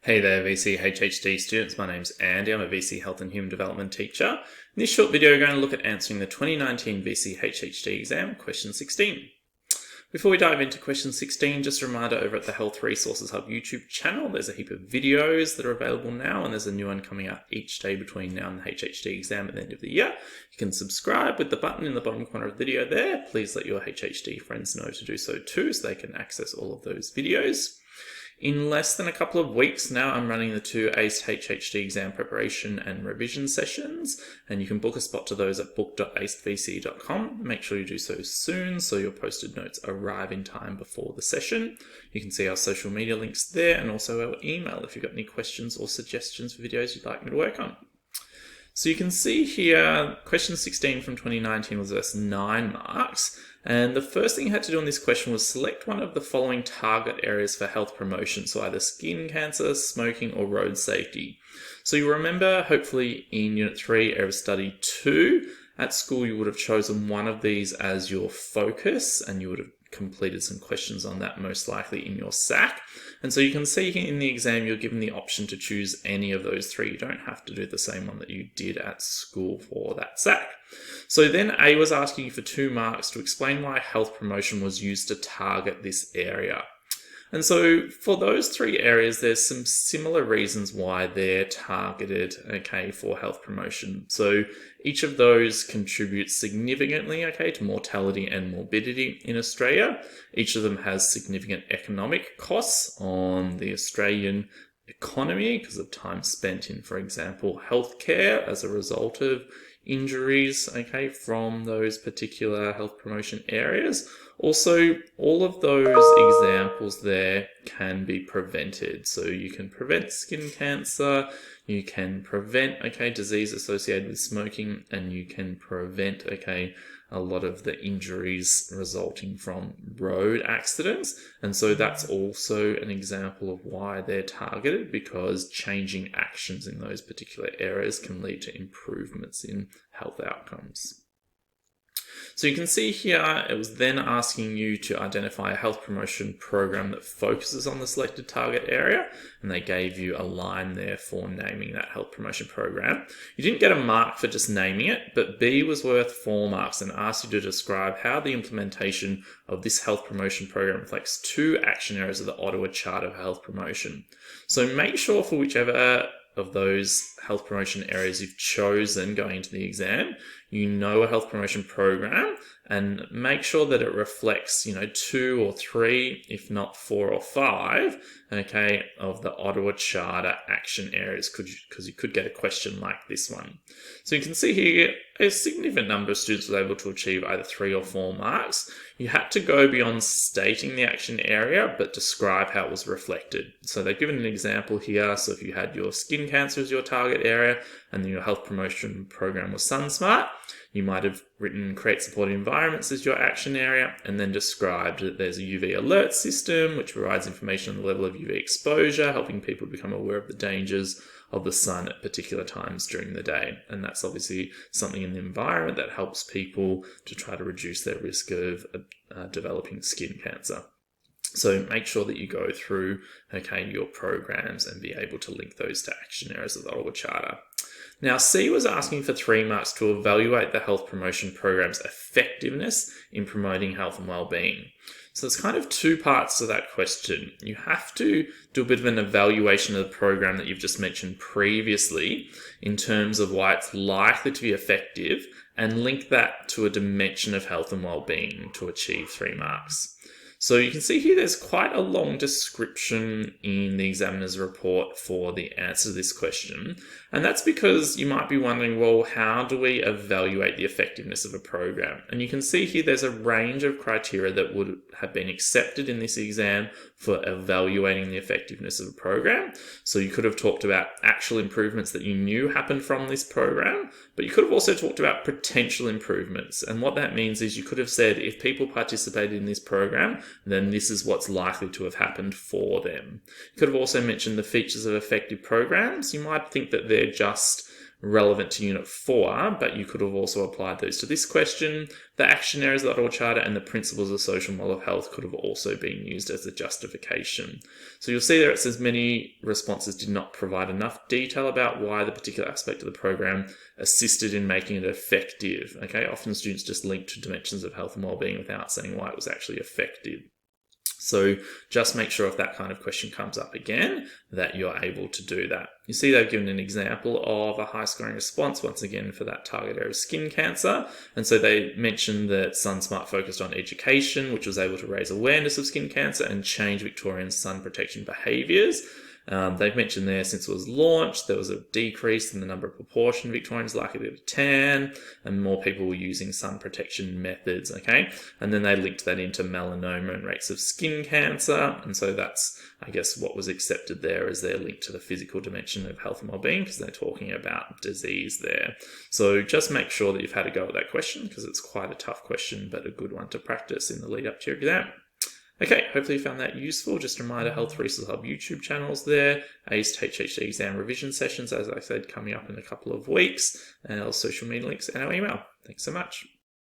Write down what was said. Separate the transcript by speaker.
Speaker 1: Hey there VCE HHD students, my name's Andy, I'm a VCE Health and Human Development teacher. In this short video we're going to look at answering the 2019 VCE HHD Exam Question 16. Before we dive into Question 16, just a reminder over at the Health Resources Hub YouTube channel, there's a heap of videos that are available now and there's a new one coming out each day between now and the HHD exam at the end of the year. You can subscribe with the button in the bottom corner of the video there. Please let your HHD friends know to do so too so they can access all of those videos. In less than a couple of weeks now, I'm running the 2 ACE HHD exam preparation and revision sessions, and you can book a spot to those at book.acevce.com. Make sure you do so soon so your posted notes arrive in time before the session. You can see our social media links there and also our email if you've got any questions or suggestions for videos you'd like me to work on. So you can see here, question 16 from 2019 was worth 9 marks. And the first thing you had to do on this question was select one of the following target areas for health promotion. So either skin cancer, smoking, or road safety. So you remember, hopefully in Unit 3, Area of Study 2, at school you would have chosen one of these as your focus and you would have completed some questions on that most likely in your SAC. And so you can see in the exam you're given the option to choose any of those 3. You don't have to do the same one that you did at school for that SAC. So then A was asking you for 2 marks to explain why health promotion was used to target this area. And so for those 3 areas, there's some similar reasons why they're targeted, for health promotion. So each of those contributes significantly, to mortality and morbidity in Australia. Each of them has significant economic costs on the Australian economy because of time spent in, for example, healthcare as a result of injuries, from those particular health promotion areas. Also, all of those examples there can be prevented. So you can prevent skin cancer, you can prevent, disease associated with smoking, and you can prevent, a lot of the injuries resulting from road accidents. And so that's also an example of why they're targeted, because changing actions in those particular areas can lead to improvements in health outcomes. So you can see here, it was then asking you to identify a health promotion program that focuses on the selected target area, and they gave you a line there for naming that health promotion program. You didn't get a mark for just naming it, but B was worth 4 marks and asked you to describe how the implementation of this health promotion program reflects 2 action areas of the Ottawa Charter for Health Promotion. So make sure for whichever of those health promotion areas you've chosen going into the exam, you know a health promotion program, and make sure that it reflects, 2 or 3, if not 4 or 5, of the Ottawa Charter action areas, because you could get a question like this one. So you can see here, a significant number of students was able to achieve either 3 or 4 marks. You had to go beyond stating the action area, but describe how it was reflected. So they've given an example here. So if you had your skin cancer as your target area, and then your health promotion program was SunSmart, you might have written create supportive environments as your action area, and then described that there's a UV alert system, which provides information on the level of UV exposure, helping people become aware of the dangers of the sun at particular times during the day. And that's obviously something in the environment that helps people to try to reduce their risk of developing skin cancer. So make sure that you go through, your programs and be able to link those to action areas of the Ottawa Charter. Now, C was asking for 3 marks to evaluate the health promotion program's effectiveness in promoting health and well-being. So there's kind of 2 parts to that question. You have to do a bit of an evaluation of the program that you've just mentioned previously in terms of why it's likely to be effective, and link that to a dimension of health and well-being to achieve 3 marks. So you can see here there's quite a long description in the examiner's report for the answer to this question. And that's because you might be wondering, well, how do we evaluate the effectiveness of a program? And you can see here there's a range of criteria that would have been accepted in this exam for evaluating the effectiveness of a program. So you could have talked about actual improvements that you knew happened from this program, but you could have also talked about potential improvements. And what that means is you could have said, if people participated in this program, then this is what's likely to have happened for them. You could have also mentioned the features of effective programs. You might think that they're just relevant to Unit 4, but you could have also applied those to this question. The action areas of the Ottawa Charter and the principles of the social model of health could have also been used as a justification. So you'll see there it says many responses did not provide enough detail about why the particular aspect of the program assisted in making it effective. Okay, often students just link to dimensions of health and well-being without saying why it was actually effective. So just make sure if that kind of question comes up again, that you're able to do that. You see they've given an example of a high scoring response, once again, for that target area of skin cancer. And so they mentioned that SunSmart focused on education, which was able to raise awareness of skin cancer and change Victorian sun protection behaviours. They've mentioned there, since it was launched, there was a decrease in the number of proportion of Victorians likely to have tan, and more people were using sun protection methods, okay? And then they linked that into melanoma and rates of skin cancer, and so that's, I guess, what was accepted there as their link to the physical dimension of health and well-being, because they're talking about disease there. So just make sure that you've had a go at that question, because it's quite a tough question, but a good one to practice in the lead up to your exam. Okay, hopefully you found that useful. Just a reminder, Health Resource Hub YouTube channels there, ACE HHD exam revision sessions, as I said, coming up in a couple of weeks, and our social media links and our email. Thanks so much.